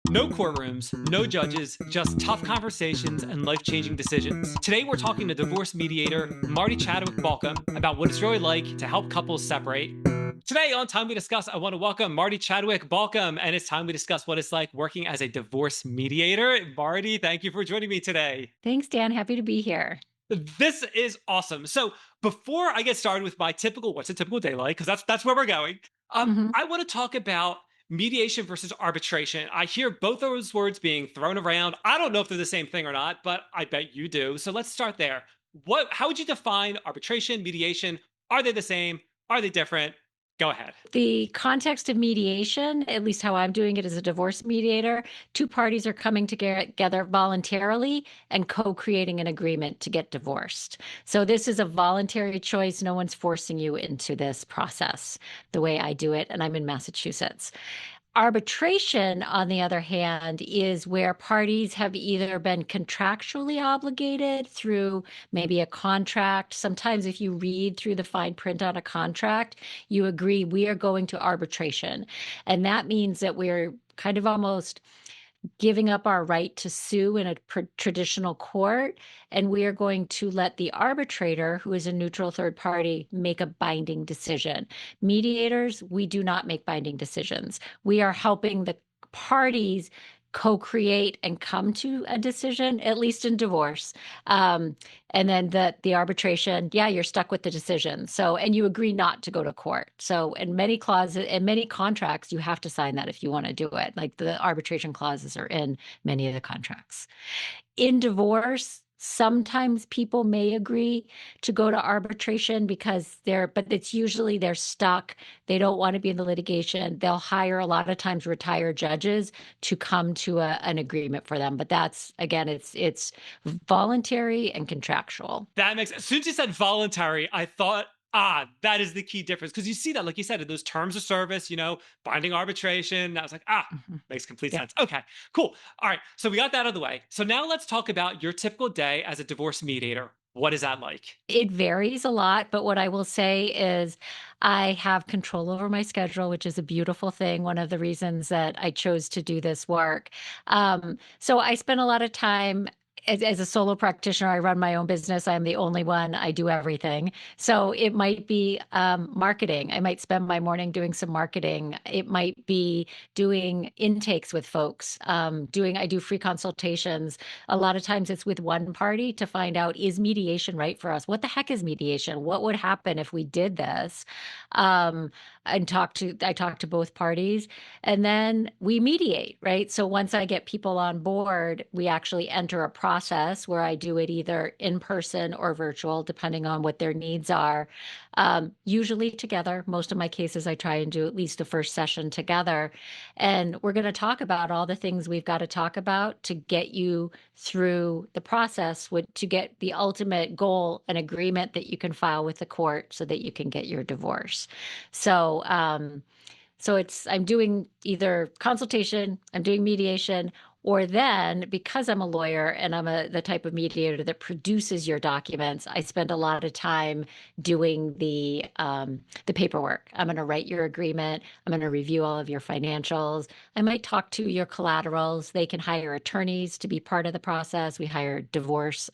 No courtrooms, no judges, just tough conversations and life-changing decisions. Today we're talking to divorce mediator Mardi Chadwick Balcom about what it's really like to help couples separate. Today on Time We Discuss, I want to welcome Mardi Chadwick Balcom, and it's time we discuss what it's like working as a divorce mediator. Marty, thank you for joining me today. Thanks, Dan. Happy to be here. This is awesome. So before I get started with my typical, what's a typical day like? Because that's where we're going. hmm I want to talk about mediation versus arbitration. I hear both those words being thrown around. I don't know if they're the same thing or not, but I bet you do. So let's start there. How would you define arbitration, mediation? Are they the same? Are they different? Go ahead. The context of mediation, at least how I'm doing it as a divorce mediator, two parties are coming together voluntarily and co-creating an agreement to get divorced. So this is a voluntary choice. No one's forcing you into this process the way I do it, and I'm in Massachusetts. Arbitration, on the other hand, is where parties have either been contractually obligated through maybe a contract. Sometimes, if you read through the fine print on a contract, you agree we are going to arbitration. And that means that we're kind of almost giving up our right to sue in a traditional court, and we are going to let the arbitrator, who is a neutral third party, make a binding decision. Mediators, we do not make binding decisions. We are helping the parties co-create and come to a decision, at least in divorce. And then the arbitration, yeah, you're stuck with the decision. So, and you agree not to go to court. So in many clauses, in many contracts, you have to sign that if you want to do it. Like the arbitration clauses are in many of the contracts. In divorce, sometimes people may agree to go to arbitration because but it's usually they're stuck. They don't want to be in the litigation. They'll hire a lot of times retired judges to come to an agreement for them. But that's, again, it's voluntary and contractual. That makes, as soon as you said voluntary, I thought, that is the key difference. Because you see that, like you said, in those terms of service, binding arbitration. I was like, Mhm. makes complete Yeah. sense. Okay, cool. All right. So we got that out of the way. So now let's talk about your typical day as a divorce mediator. What is that like? It varies a lot, but what I will say is I have control over my schedule, which is a beautiful thing. One of the reasons that I chose to do this work. So I spend a lot of time as a solo practitioner. I run my own business. I'm the only one. I do everything. So it might be marketing. I might spend my morning doing some marketing. It might be doing intakes with folks. I do free consultations. A lot of times it's with one party to find out, is mediation right for us? What the heck is mediation? What would happen if we did this? Um, and I talk to both parties, and then we mediate, right? So once I get people on board, we actually enter a process where I do it either in person or virtual, depending on what their needs are. Usually together. Most of my cases, I try and do at least the first session together. And we're going to talk about all the things we've got to talk about to get you through the process to get the ultimate goal, an agreement that you can file with the court so that you can get your divorce. So, I'm doing either consultation, I'm doing mediation, or then because I'm a lawyer and I'm the type of mediator that produces your documents, I spend a lot of time doing the paperwork. I'm going to write your agreement. I'm going to review all of your financials. I might talk to your collaterals. They can hire attorneys to be part of the process. We hire divorce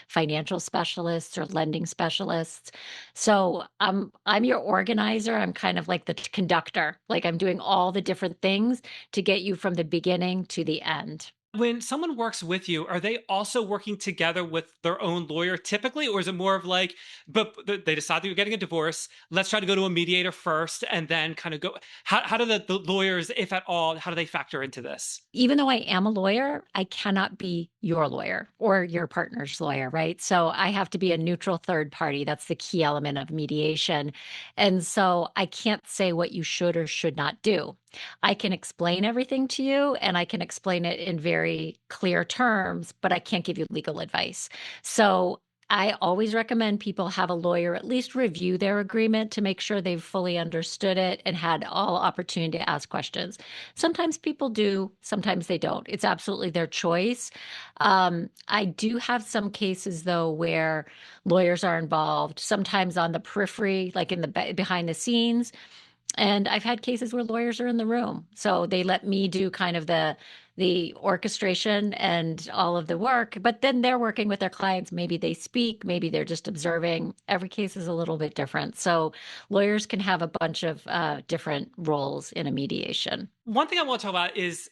financial specialists or lending specialists. So I'm your organizer. I'm kind of like the conductor. Like I'm doing all the different things to get you from the beginning to the end. When someone works with you, are they also working together with their own lawyer typically? Or is it more of like, but they decide that you're getting a divorce, let's try to go to a mediator first and then kind of go? How do the lawyers, if at all, how do they factor into this? Even though I am a lawyer, I cannot be your lawyer or your partner's lawyer, right? So I have to be a neutral third party. That's the key element of mediation. And so I can't say what you should or should not do. I can explain everything to you and I can explain it in very clear terms, but I can't give you legal advice. So I always recommend people have a lawyer at least review their agreement to make sure they've fully understood it and had all opportunity to ask questions. Sometimes people do, sometimes they don't. It's absolutely their choice. I do have some cases, though, where lawyers are involved, sometimes on the periphery, like in the behind the scenes. And I've had cases where lawyers are in the room. So they let me do kind of the orchestration and all of the work, but then they're working with their clients. Maybe they speak, maybe they're just observing. Every case is a little bit different. So lawyers can have a bunch of different roles in a mediation. One thing I want to talk about is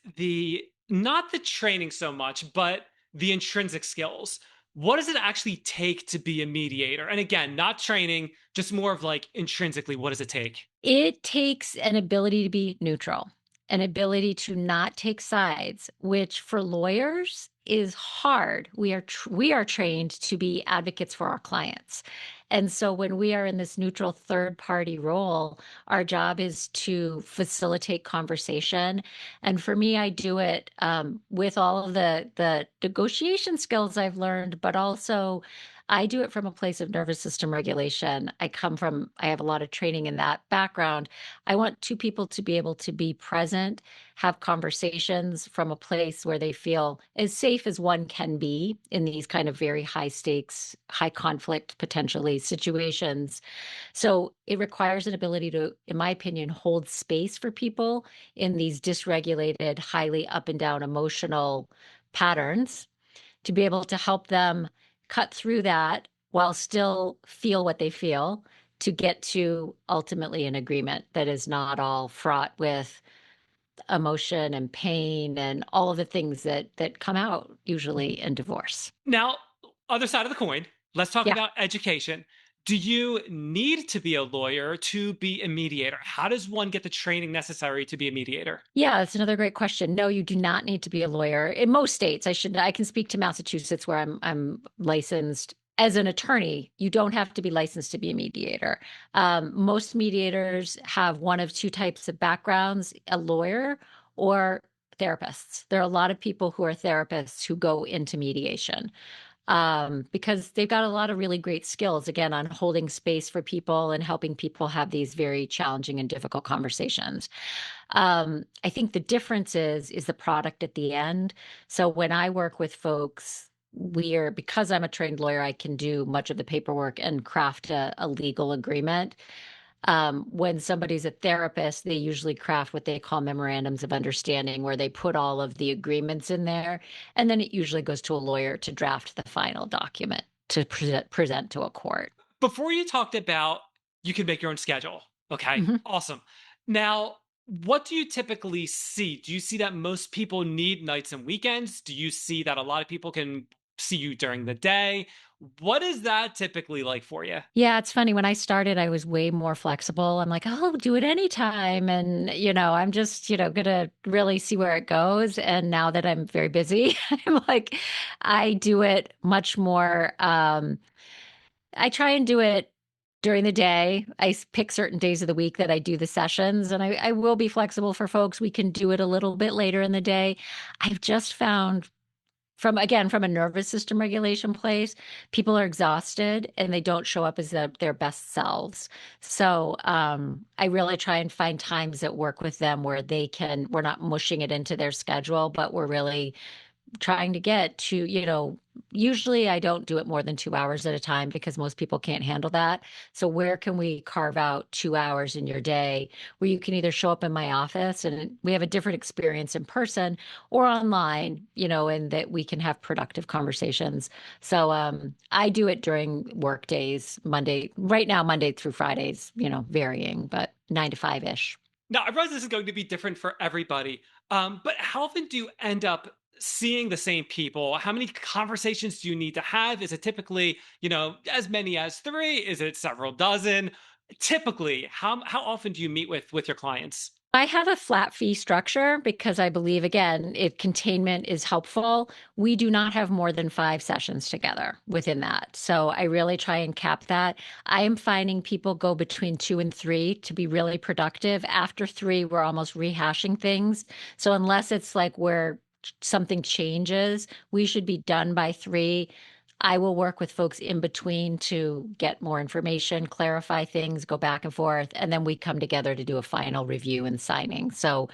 not the training so much, but the intrinsic skills. What does it actually take to be a mediator? And again, not training, just more of like intrinsically, what does it take? It takes an ability to be neutral, an ability to not take sides, which for lawyers is hard. We are trained to be advocates for our clients. And so when we are in this neutral third party role, our job is to facilitate conversation. And for me, I do it with all of the negotiation skills I've learned, but also I do it from a place of nervous system regulation. I have a lot of training in that background. I want two people to be able to be present, have conversations from a place where they feel as safe as one can be in these kind of very high stakes, high conflict, potentially situations. So it requires an ability to, in my opinion, hold space for people in these dysregulated, highly up and down emotional patterns to be able to help them cut through that while still feel what they feel to get to ultimately an agreement that is not all fraught with emotion and pain and all of the things that come out usually in divorce. Now, other side of the coin, let's talk Yeah. about education. Do you need to be a lawyer to be a mediator? How does one get the training necessary to be a mediator? Yeah, that's another great question. No, you do not need to be a lawyer. In most states, I can speak to Massachusetts where I'm licensed as an attorney. You don't have to be licensed to be a mediator. Most mediators have one of two types of backgrounds, a lawyer or therapists. There are a lot of people who are therapists who go into mediation because they've got a lot of really great skills, again, on holding space for people and helping people have these very challenging and difficult conversations. I think the difference is the product at the end. So when I work with folks, because I'm a trained lawyer, I can do much of the paperwork and craft a legal agreement. When somebody's a therapist, they usually craft what they call memorandums of understanding, where they put all of the agreements in there, and then it usually goes to a lawyer to draft the final document to present to a court. Before you talked about you can make your own schedule. Okay, Mhm. awesome. Now, what do you typically see? Do you see that most people need nights and weekends? Do you see that a lot of people can see you during the day? What is that typically like for you? Yeah, it's funny. When I started, I was way more flexible. I'm like, oh, do it anytime. And, I'm just, gonna really see where it goes. And now that I'm very busy, I'm like, I do it much more. I try and do it during the day. Pick certain days of the week that I do the sessions, and I will be flexible for folks. We can do it a little bit later in the day. I've just found from a nervous system regulation place, people are exhausted and they don't show up as their best selves. So I really try and find times that work with them where we're not mushing it into their schedule, but we're really trying to get to, usually I don't do it more than 2 hours at a time because most people can't handle that. So where can we carve out 2 hours in your day where you can either show up in my office and we have a different experience in person or online, and that we can have productive conversations. So I do it during work days, right now, Monday through Fridays, varying, but 9 to 5-ish. Now, I realize this is going to be different for everybody, but how often do you end up seeing the same people? How many conversations do you need to have? Is it typically, as many as three? Is it several dozen? Typically, how often do you meet with your clients? I have a flat fee structure because I believe, again, if containment is helpful, we do not have more than 5 sessions together within that. So I really try and cap that. I am finding people go between 2 and 3 to be really productive. After 3, we're almost rehashing things. So unless it's like where something changes, we should be done by 3. I will work with folks in between to get more information, clarify things, go back and forth, and then we come together to do a final review and signing. So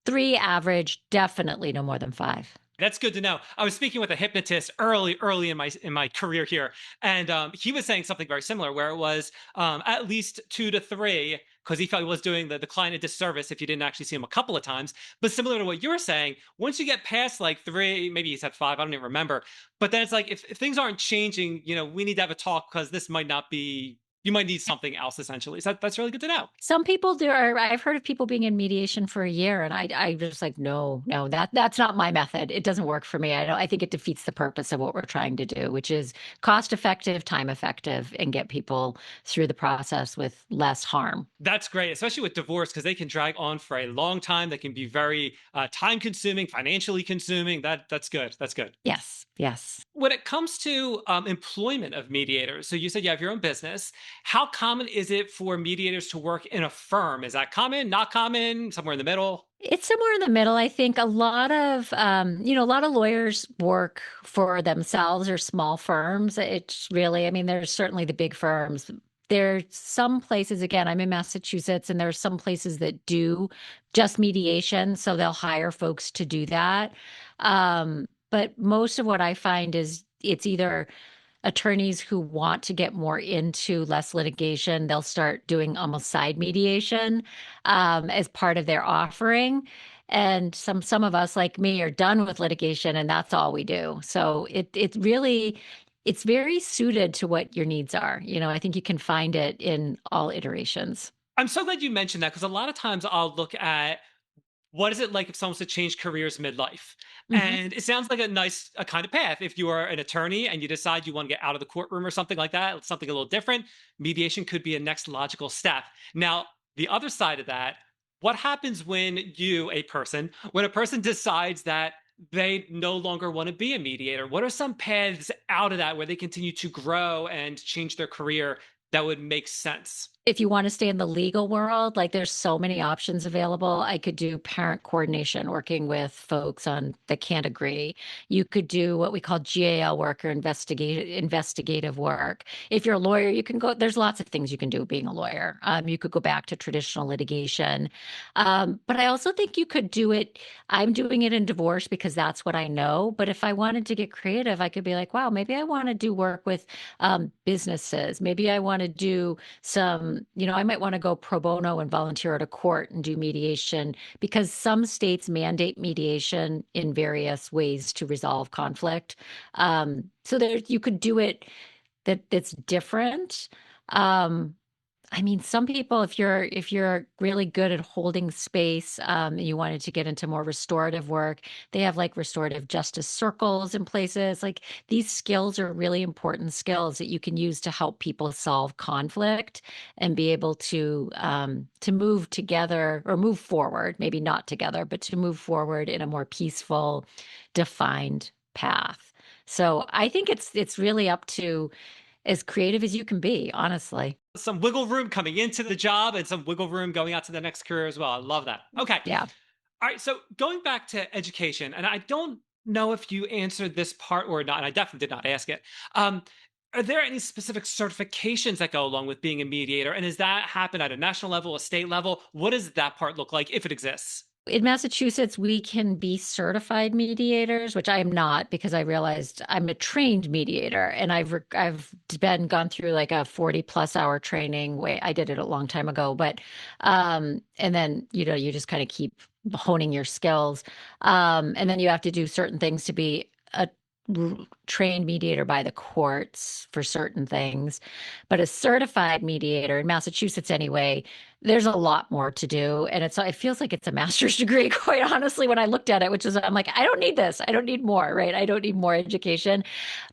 3 average, definitely no more than 5. That's good to know. I was speaking with a hypnotist early in my career here, and he was saying something very similar, where it was at least 2 to 3 because he felt he was doing the client a disservice if you didn't actually see him a couple of times. But similar to what you were saying, once you get past like three, maybe he said five, I don't even remember. But then it's like, if things aren't changing, we need to have a talk because this might not be, you might need something else essentially. So that's really good to know. Some people do. I've heard of people being in mediation for a year, and I just like, no, no, that's not my method. It doesn't work for me. I think it defeats the purpose of what we're trying to do, which is cost effective, time effective, and get people through the process with less harm. That's great, especially with divorce, because they can drag on for a long time. They can be very time consuming, financially consuming. That's good. That's good. Yes, yes. When it comes to employment of mediators, so you said you have your own business. How common is it for mediators to work in a firm? Is that common, not common, somewhere in the middle? It's somewhere in the middle. I think a lot of lawyers work for themselves or small firms. It's really, I mean, there's certainly the big firms. There's some places, again, I'm in Massachusetts, and there are some places that do just mediation. So they'll hire folks to do that. But most of what I find is it's either attorneys who want to get more into less litigation, they'll start doing almost side mediation as part of their offering. And some of us, like me, are done with litigation, and that's all we do. So it really it's very suited to what your needs are. I think you can find it in all iterations. I'm so glad you mentioned that because a lot of times I'll look at what is it like if someone's to change careers midlife? Hmm. And it sounds like a kind of path. If you are an attorney and you decide you want to get out of the courtroom or something like that, something a little different, mediation could be a next logical step. Now, the other side of that, what happens when a person decides that they no longer want to be a mediator? What are some paths out of that where they continue to grow and change their career that would make sense? If you want to stay in the legal world, like there's so many options available. I could do parent coordination, working with folks on that can't agree. You could do what we call GAL work or investigative work. If you're a lawyer, you can go, there's lots of things you can do being a lawyer. You could go back to traditional litigation. But I also think you could do it. I'm doing it in divorce because that's what I know. But if I wanted to get creative, I could be like, wow, maybe I want to do work with businesses. Maybe I want to do I might want to go pro bono and volunteer at a court and do mediation because some states mandate mediation in various ways to resolve conflict. So there you could do it that's different. I mean, some people, if you're really good at holding space, and you wanted to get into more restorative work, they have like restorative justice circles in places. Like these skills are really important skills that you can use to help people solve conflict and be able to move together or move forward, maybe not together, but to move forward in a more peaceful, defined path. So I think it's really up to as creative as you can be, honestly. Some wiggle room coming into the job and some wiggle room going out to the next career as well. I love that. Okay. Yeah. All right. So going back to education, and I don't know if you answered this part or not, and I definitely did not ask it. Are there any specific certifications that go along with being a mediator? And does that happen at a national level, a state level? What does that part look like if it exists? In Massachusetts, we can be certified mediators, which I am not because I realized I'm a trained mediator and I've been gone through like a 40+ hour training. Way I did it a long time ago, but and then you just kind of keep honing your skills, and then you have to do certain things to be a trained mediator by the courts for certain things. But a certified mediator in Massachusetts, anyway, there's a lot more to do. And it feels like it's a master's degree, quite honestly, when I looked at it, which is, I'm like, I don't need this. I don't need more, right? I don't need more education.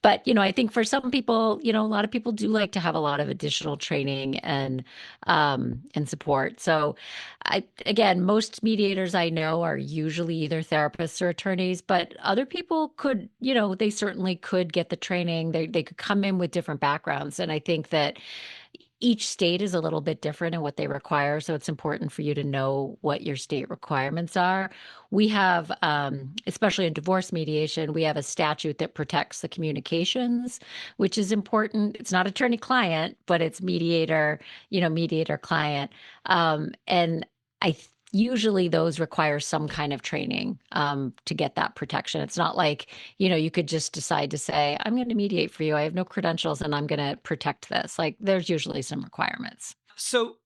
But, I think for some people, a lot of people do like to have a lot of additional training and support. So again, most mediators I know are usually either therapists or attorneys, but other people could, they certainly could get the training. They could come in with different backgrounds. And I think that each state is a little bit different in what they require. So it's important for you to know what your state requirements are. We have, especially in divorce mediation, we have a statute that protects the communications, which is important. It's not attorney-client, but it's mediator-client. And usually those require some kind of training to get that protection. It's not like, you could just decide to say, I'm going to mediate for you. I have no credentials and I'm going to protect this. Like there's usually some requirements. So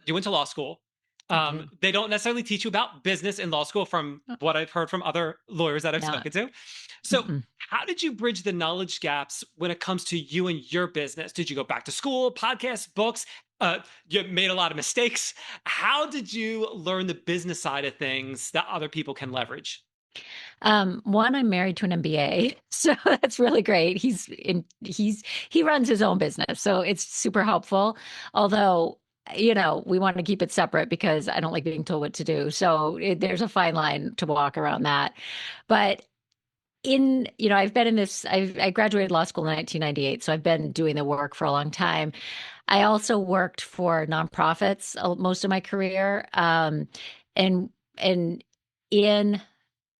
you went to law school. I did. They don't necessarily teach you about business in law school, from what I've heard from other lawyers that I've No. spoken to. So, Mm-mm. how did you bridge the knowledge gaps when it comes to you and your business? Did you go back to school, podcasts, books? You made a lot of mistakes. How did you learn the business side of things that other people can leverage? One, I'm married to an MBA, so that's really great. He runs his own business, so it's super helpful. Although, we want to keep it separate because I don't like being told what to do. So there's a fine line to walk around that. But I've been in this. I graduated law school in 1998, so I've been doing the work for a long time. I also worked for nonprofits most of my career, and and in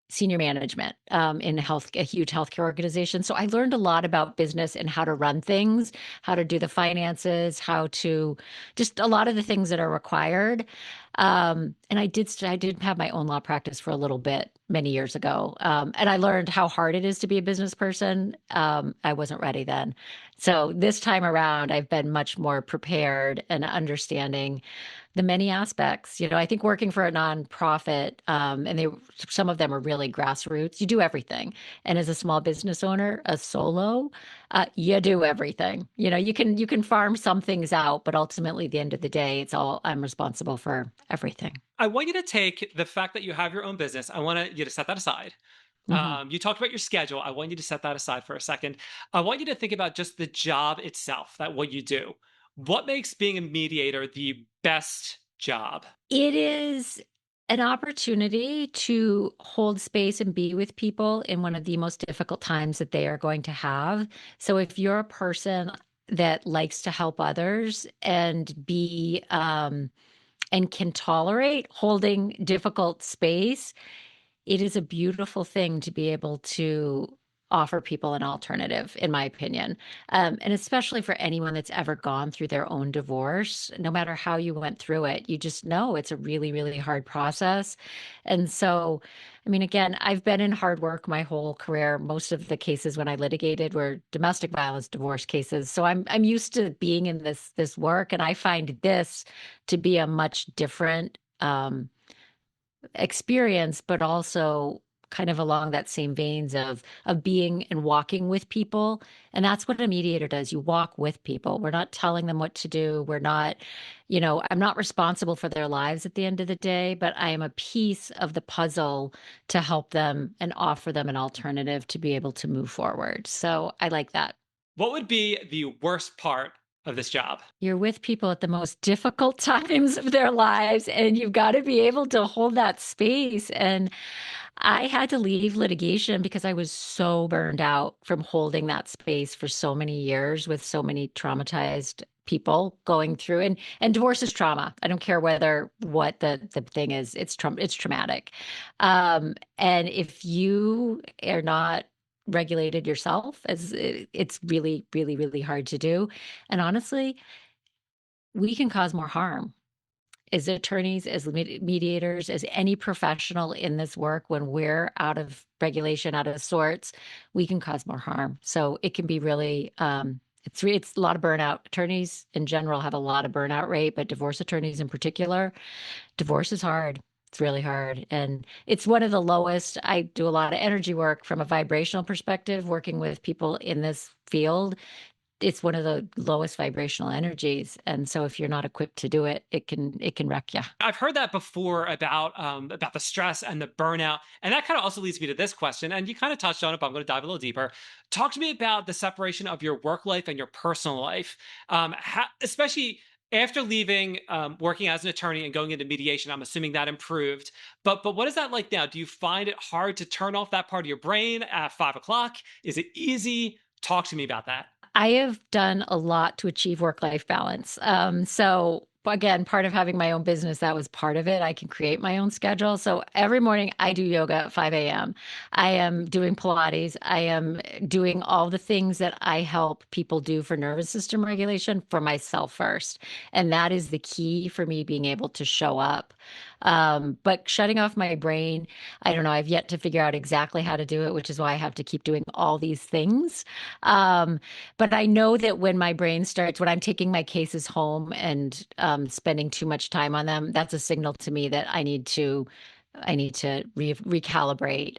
senior management in a huge healthcare organization. So I learned a lot about business and how to run things, how to do the finances, how to just a lot of the things that are required. And I did have my own law practice for a little bit many years ago. And I learned how hard it is to be a business person. I wasn't ready then. So this time around, I've been much more prepared and understanding the many aspects. I think working for a nonprofit, and some of them are really grassroots. You do everything, and as a small business owner, a solo, you do everything. You can farm some things out, but ultimately, at the end of the day, it's all I'm responsible for everything. I want you to take the fact that you have your own business. I want you to set that aside. Hmm. You talked about your schedule. I want you to set that aside for a second. I want you to think about just the job itself, that what you do. What makes being a mediator the best job? It is an opportunity to hold space and be with people in one of the most difficult times that they are going to have. So if you're a person that likes to help others and can tolerate holding difficult space, it is a beautiful thing to be able to offer people an alternative, in my opinion. And especially for anyone that's ever gone through their own divorce, no matter how you went through it, you just know it's a really, really hard process. And so, I mean, again, I've been in hard work my whole career. Most of the cases when I litigated were domestic violence divorce cases. So I'm used to being in this work, and I find this to be a much different experience, but also kind of along that same veins of being and walking with people. And that's what a mediator does. You walk with people. We're not telling them what to do. We're not, I'm not responsible for their lives at the end of the day, but I am a piece of the puzzle to help them and offer them an alternative to be able to move forward. So I like that. What would be the worst part of this job? You're with people at the most difficult times of their lives, and you've got to be able to hold that space. And I had to leave litigation because I was so burned out from holding that space for so many years with so many traumatized people going through, and divorce is trauma. I don't care whether what the thing is, it's traumatic. And if you are not regulated yourself, it's really, really, really hard to do. And honestly, we can cause more harm as attorneys, as mediators, as any professional in this work. When we're out of regulation, out of sorts, we can cause more harm. So it can be really, it's a lot of burnout. Attorneys in general have a lot of burnout rate, but divorce attorneys in particular, divorce is hard. It's really hard. And it's one of the lowest. I do a lot of energy work from a vibrational perspective, working with people in this field. It's one of the lowest vibrational energies. And so if you're not equipped to do it, it can wreck you. I've heard that before about the stress and the burnout, and that kind of also leads me to this question. And you kind of touched on it, but I'm going to dive a little deeper. Talk to me about the separation of your work life and your personal life, especially after leaving working as an attorney and going into mediation. I'm assuming that improved, but what is that like now? Do you find it hard to turn off that part of your brain at 5 o'clock? Is it easy? Talk to me about that. I have done a lot to achieve work-life balance. So again, part of having my own business, that was part of it. I can create my own schedule. So every morning I do yoga at 5 a.m. I am doing Pilates. I am doing all the things that I help people do for nervous system regulation for myself first. And that is the key for me being able to show up But shutting off my brain, I don't know. I've yet to figure out exactly how to do it, which is why I have to keep doing all these things. Um, but I know that when my brain starts, when I'm taking my cases home and spending too much time on them, that's a signal to me that I need to recalibrate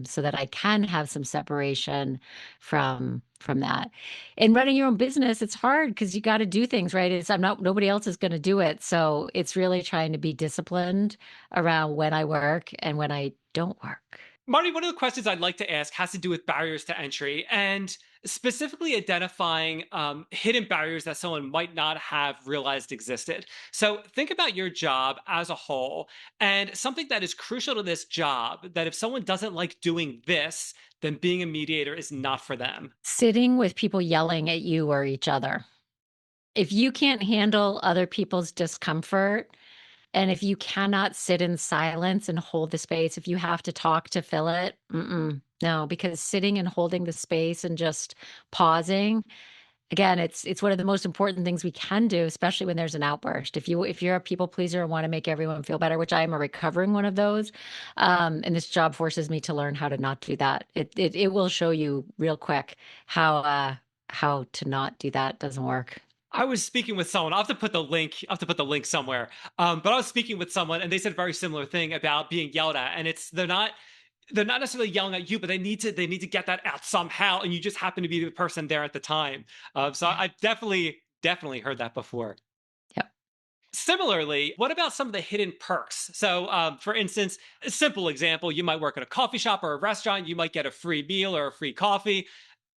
so that I can have some separation from that. In running your own business, it's hard because you got to do things right. It's I'm not nobody else is going to do it, so it's really trying to be disciplined around when I work and when I don't work. Marty, one of the questions I'd like to ask has to do with barriers to entry and specifically identifying hidden barriers that someone might not have realized existed. So think about your job as a whole and something that is crucial to this job that if someone doesn't like doing this, then being a mediator is not for them. Sitting with people yelling at you or each other. If you can't handle other people's discomfort, and if you cannot sit in silence and hold the space, if you have to talk to fill it, no, because sitting and holding the space and just pausing, again, it's one of the most important things we can do, especially when there's an outburst. If you're a people pleaser and want to make everyone feel better, which I am a recovering one of those, and this job forces me to learn how to not do that. It will show you real quick how to not do that. Doesn't work. I was speaking with someone. I'll have to put the link. I have to put the link somewhere. But I was speaking with someone, and they said a very similar thing about being yelled at. And it's they're not necessarily yelling at you, but they need to get that out somehow, and you just happen to be the person there at the time. So Yeah. I definitely heard that before. Yep. Similarly, what about some of the hidden perks? So, for instance, a simple example: you might work at a coffee shop or a restaurant. You might get a free meal or a free coffee.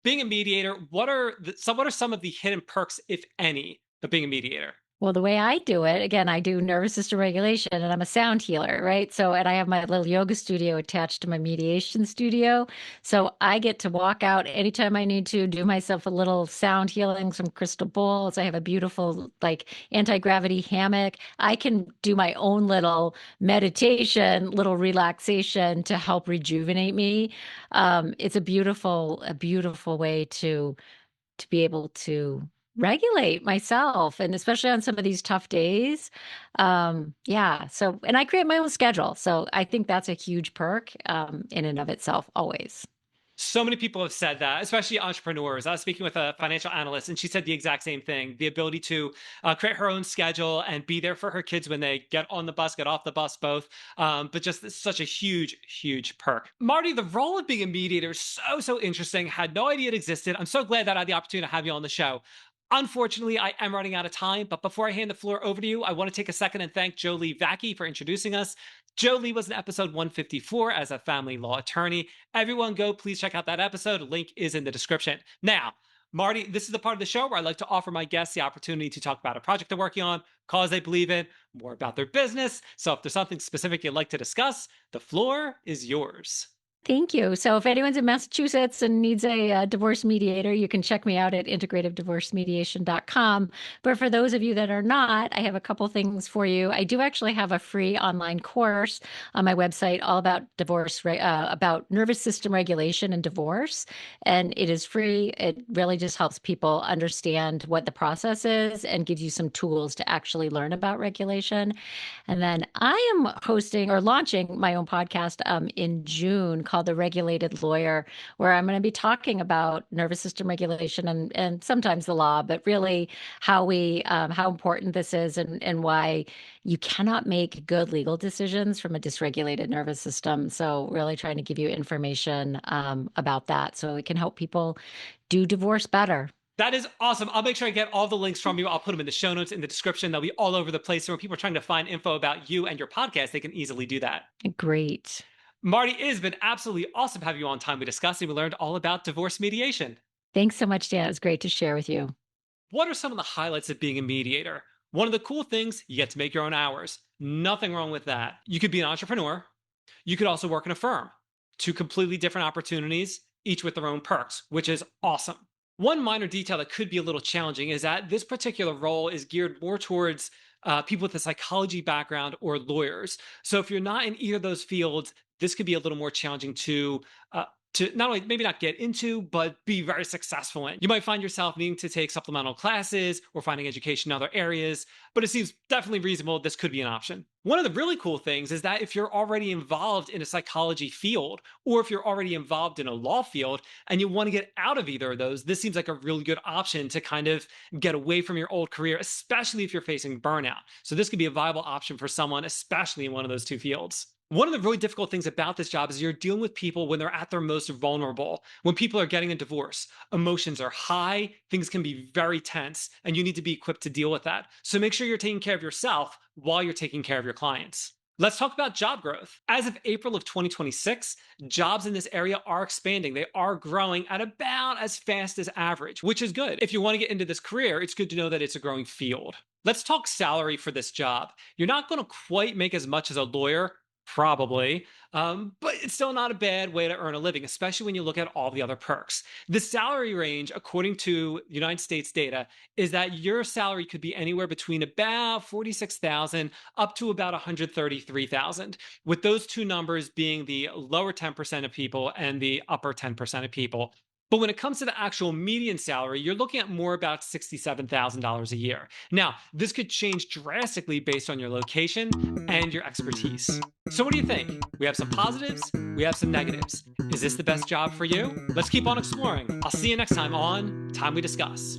Being a mediator, what are some of the hidden perks, if any, of being a mediator? Well, the way I do it, again, I do nervous system regulation and I'm a sound healer, right? So, and I have my little yoga studio attached to my mediation studio. So I get to walk out anytime I need to, do myself a little sound healing, some crystal bowls. I have a beautiful, like, anti-gravity hammock. I can do my own little meditation, little relaxation to help rejuvenate me. It's a beautiful way to be able to regulate myself and especially on some of these tough days. Yeah. So, and I create my own schedule. So I think that's a huge perk in and of itself, always. So many people have said that, especially entrepreneurs. I was speaking with a financial analyst, and she said the exact same thing: the ability to create her own schedule and be there for her kids when they get on the bus, get off the bus, both. But just such a huge, huge perk. Marty, the role of being a mediator is so interesting. Had no idea it existed. I'm so glad that I had the opportunity to have you on the show. Unfortunately, I am running out of time, but before I hand the floor over to you, I want to take a second and thank Jolee Vacchi for introducing us. Jolee was in episode 154 as a family law attorney. Everyone go, please check out that episode. Link is in the description. Now, Marty, this is the part of the show where I like to offer my guests the opportunity to talk about a project they're working on, cause they believe in, more about their business. So if there's something specific you'd like to discuss, the floor is yours. Thank you. So, if anyone's in Massachusetts and needs a divorce mediator, you can check me out at integrativedivorcemediation.com. But for those of you that are not, I have a couple things for you. I do actually have a free online course on my website all about about nervous system regulation and divorce. And it is free. It really just helps people understand what the process is and gives you some tools to actually learn about regulation. And then I am hosting or launching my own podcast in June called The Regulated Lawyer, where I'm going to be talking about nervous system regulation and sometimes the law, but really how important this is and why you cannot make good legal decisions from a dysregulated nervous system. So really trying to give you information about that so it can help people do divorce better. That is awesome. I'll make sure I get all the links from you. I'll put them in the show notes in the description. They'll be all over the place. So when people are trying to find info about you and your podcast, they can easily do that. Great. Marty, it has been absolutely awesome having you on Time We Discussed, and we learned all about divorce mediation. Thanks so much, Dan. It was great to share with you. What are some of the highlights of being a mediator? One of the cool things, you get to make your own hours. Nothing wrong with that. You could be an entrepreneur. You could also work in a firm. Two completely different opportunities, each with their own perks, which is awesome. One minor detail that could be a little challenging is that this particular role is geared more towards people with a psychology background or lawyers. So if you're not in either of those fields, this could be a little more challenging to to not only maybe not get into, but be very successful in. You might find yourself needing to take supplemental classes or finding education in other areas, but it seems definitely reasonable this could be an option. One of the really cool things is that if you're already involved in a psychology field, or if you're already involved in a law field and you want to get out of either of those, this seems like a really good option to kind of get away from your old career, especially if you're facing burnout. So this could be a viable option for someone, especially in one of those two fields. One of the really difficult things about this job is you're dealing with people when they're at their most vulnerable. When people are getting a divorce, emotions are high, things can be very tense, and you need to be equipped to deal with that. So make sure you're taking care of yourself while you're taking care of your clients. Let's talk about job growth. As of April of 2026, jobs in this area are expanding. They are growing at about as fast as average, which is good. If you want to get into this career, it's good to know that it's a growing field. Let's talk salary for this job. You're not going to quite make as much as a lawyer, probably, but it's still not a bad way to earn a living, especially when you look at all the other perks. The salary range, according to United States data, is that your salary could be anywhere between about 46,000 up to about 133,000, with those two numbers being the lower 10% of people and the upper 10% of people. But when it comes to the actual median salary, you're looking at more about $67,000 a year. Now, this could change drastically based on your location and your expertise. So, what do you think? We have some positives, we have some negatives. Is this the best job for you? Let's keep on exploring. I'll see you next time on Time We Discuss.